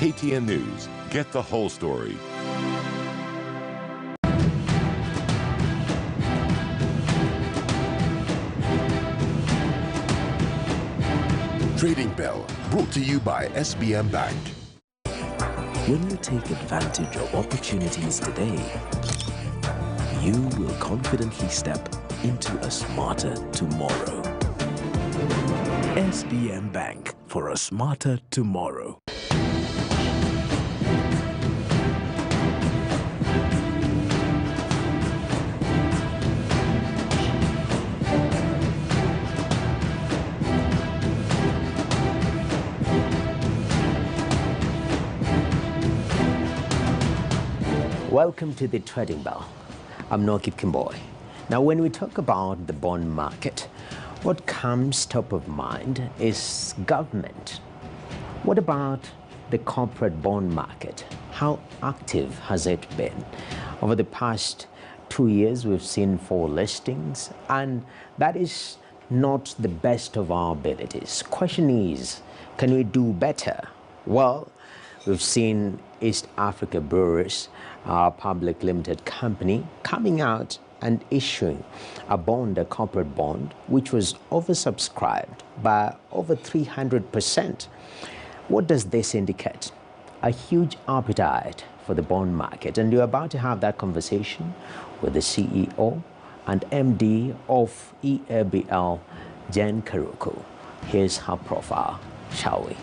KTN News. Get the whole story. Trading Bell, brought to you by SBM Bank. When you take advantage of opportunities today, you will confidently step into a smarter tomorrow. SBM Bank, for a smarter tomorrow. Welcome to the Trading Bell. I'm Noki Kimboy. Now, when we talk about the bond market, what comes top of mind is government. What about the corporate bond market? How active has it been? Over the past 2 years, we've seen 4 listings, and that is not the best of our abilities. Question is, can we do better? Well, we've seen East Africa Breweries, our public limited company, coming out and issuing a bond, a corporate bond, which was oversubscribed by over 300%. What does this indicate? A huge appetite for the bond market. And you're about to have that conversation with the CEO and MD of EABL, Jen Karuku. Here's her profile, shall we?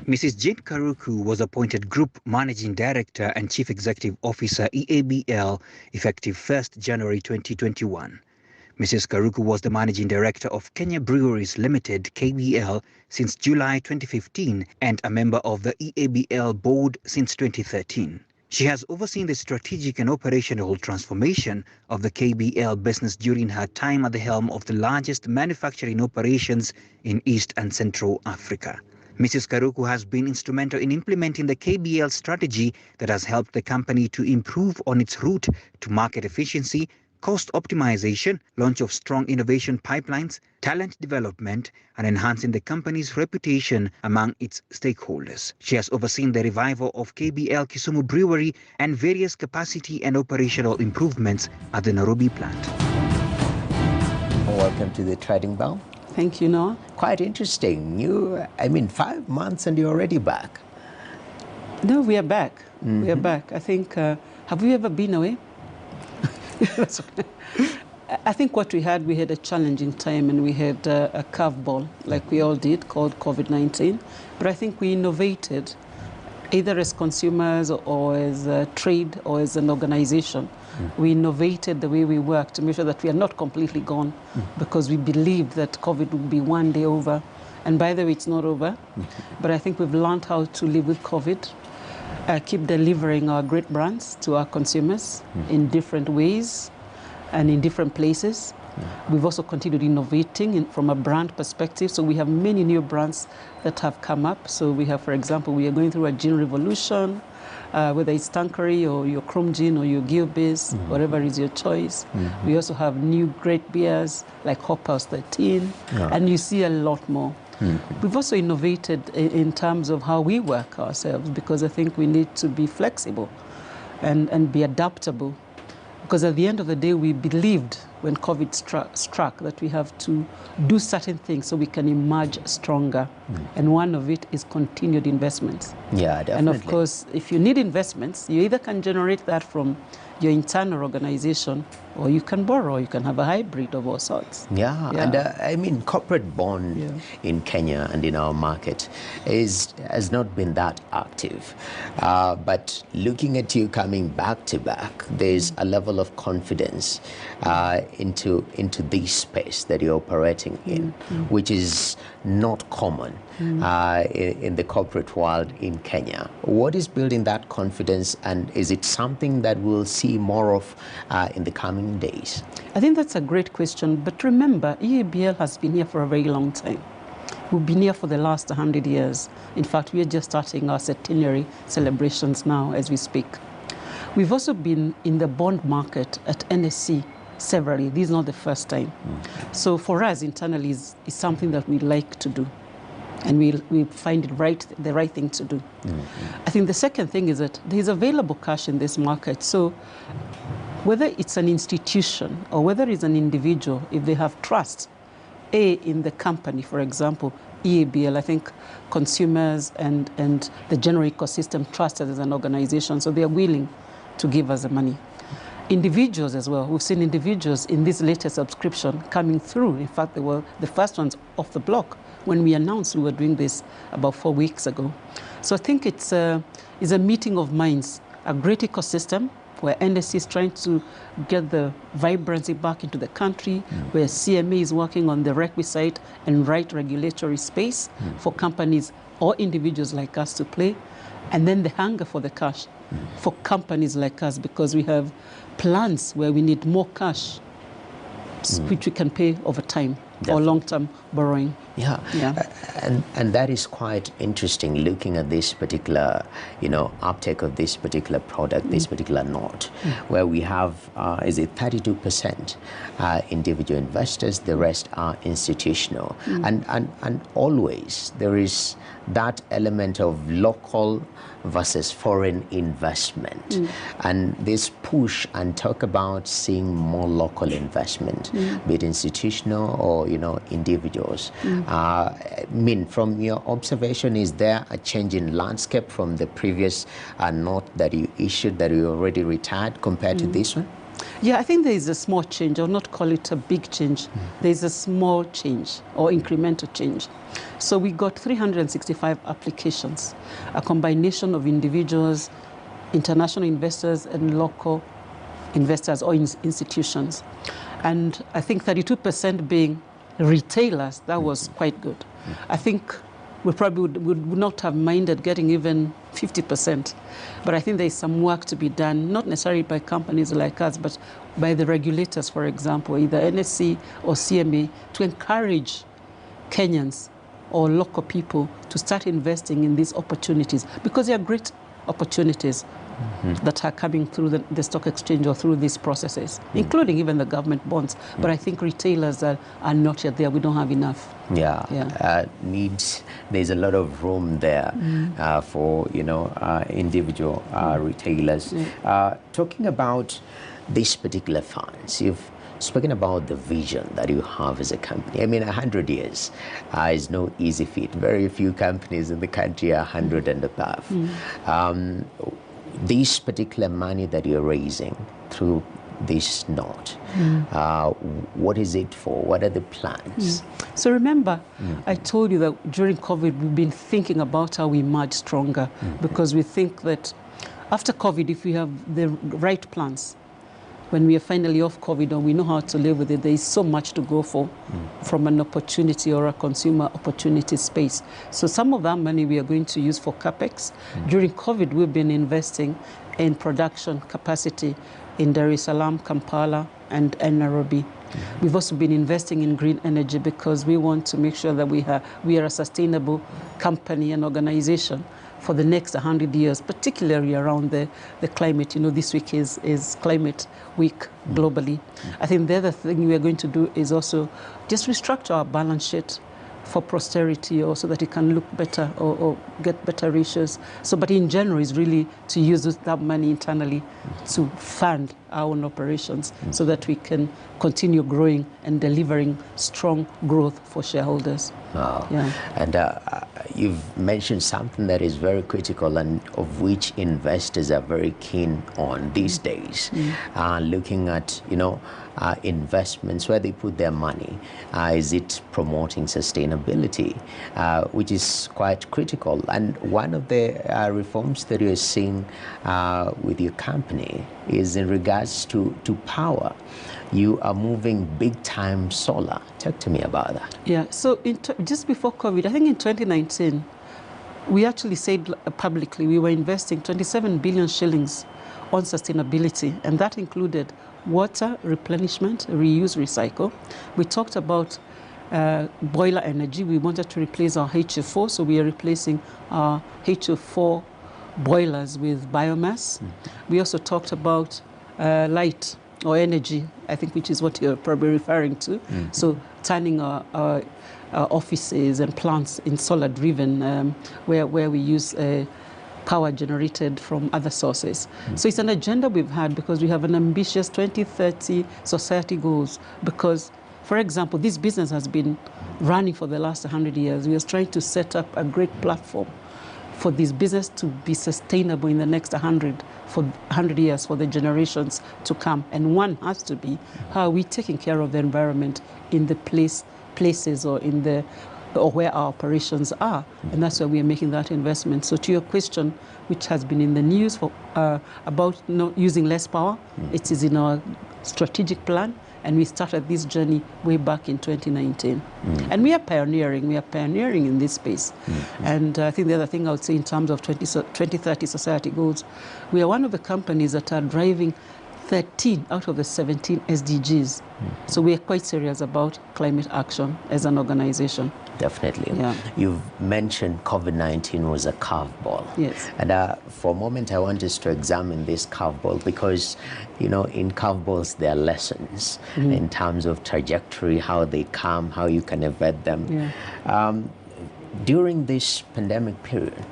Mrs. Jen Karuku was appointed Group Managing Director and Chief Executive Officer EABL effective 1st January 2021. Mrs. Karuku was the Managing Director of Kenya Breweries Limited KBL since July 2015 and a member of the EABL board since 2013. She has overseen the strategic and operational transformation of the KBL business during her time at the helm of the largest manufacturing operations in East and Central Africa. Mrs. Karuku has been instrumental in implementing the KBL strategy that has helped the company to improve on its route to market efficiency, cost optimization, launch of strong innovation pipelines, talent development, and enhancing the company's reputation among its stakeholders. She has overseen the revival of KBL Kisumu Brewery and various capacity and operational improvements at the Nairobi plant. Welcome to the Trading Bell. Thank you, Noah. Quite interesting. 5 months and you're already back. No, we are back. We are back. I think, have we ever been away? I think what we had a challenging time, and we had a curveball, like we all did, called COVID-19. But I think we innovated, either as consumers or as a trade or as an organization. We innovated the way we work to make sure that we are not completely gone, because we believed that COVID would be one day over. And by the way, it's not over. But I think we've learned how to live with COVID, keep delivering our great brands to our consumers in different ways and in different places. We've also continued innovating from a brand perspective. So we have many new brands that have come up. So we have, for example, we are going through a gin revolution, whether it's Tanqueray or your Chrome Gin or your Gilbey's, whatever is your choice. We also have new great beers like Hop House 13, and you see a lot more. We've also innovated in terms of how we work ourselves, because I think we need to be flexible and be adaptable. Because at the end of the day, we believed when COVID struck that we have to do certain things so we can emerge stronger. And one of it is continued investments. Yeah, definitely. And of course, if you need investments, you either can generate that from your internal organization, or you can borrow, you can have a hybrid of all sorts. And corporate bond in Kenya and in our market has not been that active. But looking at you coming back to back, there's a level of confidence into this space that you're operating in, which is not common in the corporate world in Kenya. What is building that confidence, and is it something that we'll see more of in the coming days? I think that's a great question. But remember, EABL has been here for a very long time. We've been here for the last 100 years. In fact, we are just starting our centenary celebrations now as we speak. We've also been in the bond market at NSC severally. This is not the first time. So for us internally, it's something that we like to do. and we find it the right thing to do. I think the second thing is that there is available cash in this market. So whether it's an institution or whether it's an individual, if they have trust, in the company, for example, EABL, I think consumers and the general ecosystem trust us as an organization, so they are willing to give us the money. Individuals as well. We've seen individuals in this latest subscription coming through. In fact, they were the first ones off the block when we announced we were doing this about 4 weeks ago. So I think it's a meeting of minds, a great ecosystem where NSC is trying to get the vibrancy back into the country, where CMA is working on the requisite and right regulatory space for companies or individuals like us to play, and then the hunger for the cash for companies like us, because we have plans where we need more cash, which we can pay over time. Definitely. Or long-term borrowing. Yeah. And that is quite interesting, looking at this particular, uptake of this particular product, this particular node, where we have, is it 32% individual investors, the rest are institutional. And always there is that element of local versus foreign investment. And this push and talk about seeing more local investment, be it institutional or individuals. From your observation, is there a change in landscape from the previous note that you issued, that you already retired, compared to this one? Yeah, I think there is a small change. I will not call it a big change. There is a small change or incremental change. So we got 365 applications, a combination of individuals, international investors, and local investors or institutions. And I think 32% being retailers, that was quite good. I think we probably would not have minded getting even 50%. But I think there is some work to be done, not necessarily by companies like us, but by the regulators, for example, either NSC or CMA, to encourage Kenyans or local people to start investing in these opportunities, because they are great opportunities that are coming through the stock exchange or through these processes, including even the government bonds. But I think retailers are not yet there. We don't have enough. There's a lot of room there for individual retailers. Talking about these particular funds, you've spoken about the vision that you have as a company. I mean, 100 years is no easy feat. Very few companies in the country are 100 and above. This particular money that you're raising through this node, what is it for? What are the plans? So remember, I told you that during COVID, we've been thinking about how we emerge stronger, because we think that after COVID, if we have the right plans, when we are finally off COVID and we know how to live with it, there is so much to go for from an opportunity or a consumer opportunity space. So some of that money we are going to use for CapEx. During COVID, we've been investing in production capacity in Dar es Salaam, Kampala, and Nairobi. We've also been investing in green energy because we want to make sure that we are a sustainable company and organization for the next 100 years, particularly around the climate. This week is Climate Week globally. I think the other thing we are going to do is also just restructure our balance sheet for posterity, or so that it can look better or get better ratios. But in general, is really to use that money internally to fund our own operations so that we can continue growing and delivering strong growth for shareholders. Wow. And you've mentioned something that is very critical and of which investors are very keen on these days, looking at investments, where they put their money. Is it promoting sustainability, which is quite critical? And one of the reforms that you're seeing with your company is in regards to power. You are moving big time solar. Talk to me about that. Yeah, so just before COVID, I think in 2019, we actually said publicly we were investing 27 billion shillings on sustainability, and that included water replenishment, reuse, recycle. We talked about boiler energy. We wanted to replace our HF4, so we are replacing our HF4 boilers with biomass. We also talked about light or energy, I think, which is what you're probably referring to. So turning our offices and plants in solar-driven, where we use power generated from other sources. So it's an agenda we've had because we have an ambitious 2030 society goals. Because, for example, this business has been running for the last 100 years. We are trying to set up a great platform for this business to be sustainable in the next 100 years for the generations to come. And one has to be, how are we taking care of the environment in the places or where our operations are, and that's why we are making that investment. So to your question, which has been in the news for about not using less power, it is in our strategic plan, and we started this journey way back in 2019. And we are pioneering in this space. And I think the other thing I would say in terms of 2030 society goals, we are one of the companies that are driving 13 out of the 17 SDGs. So we are quite serious about climate action as an organization. Definitely. Yeah. You've mentioned COVID-19 was a curveball. Yes. And for a moment, I want us to examine this curveball because, in curveballs, there are lessons in terms of trajectory, how they come, how you can evade them. Yeah. During this pandemic period,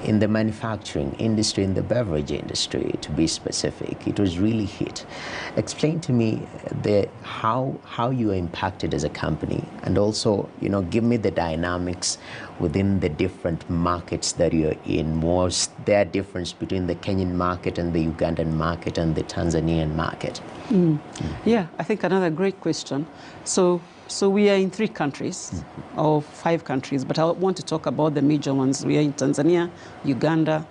in the manufacturing industry, in the beverage industry, to be specific, it was really hit. Explain to me how you are impacted as a company, and also, give me the dynamics within the different markets that you're in. Was there a difference between the Kenyan market and the Ugandan market and the Tanzanian market? Yeah, I think another great question. So we are in 3 countries, or 5 countries, but I want to talk about the major ones. We are in Tanzania, Uganda,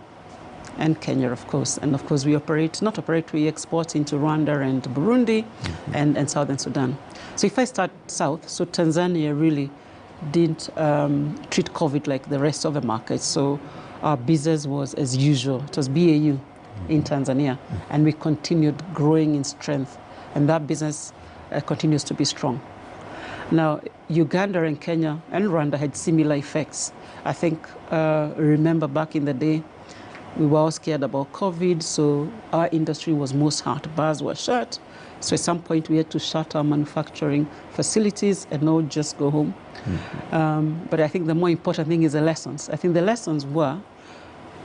and Kenya, of course. And of course, we we export into Rwanda and Burundi and Southern Sudan. So if I start south, so Tanzania really didn't treat COVID like the rest of the markets. So our business was as usual. It was BAU in Tanzania, and we continued growing in strength. And that business continues to be strong. Now, Uganda and Kenya and Rwanda had similar effects. I think, remember back in the day, we were all scared about COVID, so our industry was most hurt. Bars were shut. So at some point, we had to shut our manufacturing facilities and not just go home. But I think the more important thing is the lessons. I think the lessons were,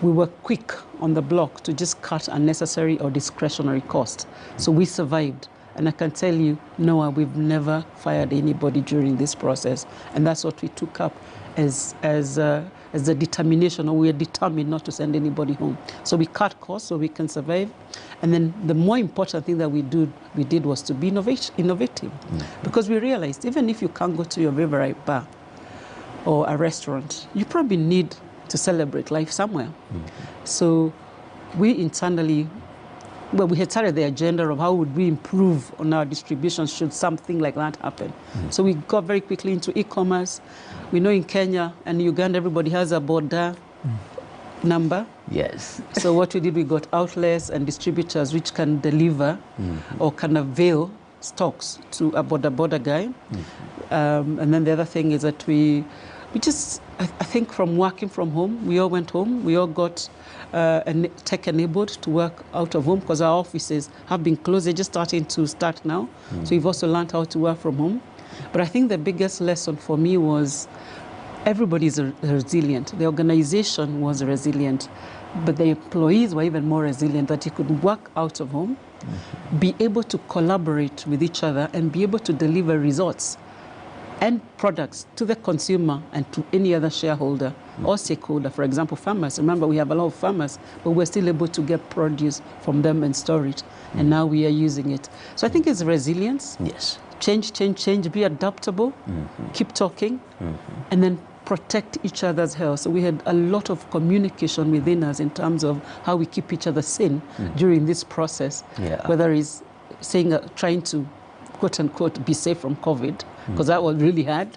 we were quick on the block to just cut unnecessary or discretionary costs. So we survived. And I can tell you, Noah, we've never fired anybody during this process. And that's what we took up as the determination, or we are determined not to send anybody home. So we cut costs so we can survive. And then the more important thing that we did was to be innovative. Because we realized, even if you can't go to your favorite bar or a restaurant, you probably need to celebrate life somewhere. So we internally, we had started the agenda of how would we improve on our distribution should something like that happen. So we got very quickly into e-commerce. We know in Kenya and Uganda, everybody has a border number. Yes. So what we did, we got outlets and distributors which can deliver or can avail stocks to a border guy. And then the other thing is that we just, I think from working from home, we all went home. We all got tech-enabled to work out of home because our offices have been closed. They're just starting to start now. So we've also learned how to work from home. But I think the biggest lesson for me was everybody is resilient. The organization was resilient, but the employees were even more resilient, that you could work out of home, be able to collaborate with each other, and be able to deliver results and products to the consumer and to any other shareholder or stakeholder. For example, farmers. Remember, we have a lot of farmers, but we're still able to get produce from them and store it. And now we are using it. So I think it's resilience. Yes. Change, be adaptable, keep talking, and then protect each other's health. So we had a lot of communication within us in terms of how we keep each other sane during this process, whether it's saying, trying to, quote unquote, be safe from COVID, because that was really hard,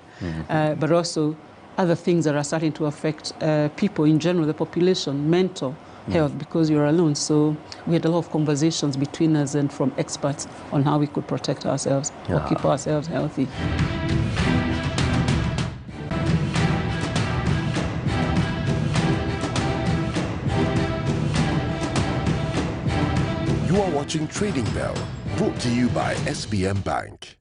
but also other things that are starting to affect people in general, the population, mental health, because you're alone. So we had a lot of conversations between us and from experts on how we could protect ourselves or keep ourselves healthy. You are watching watching Trading Bell, brought to you by SBM Bank.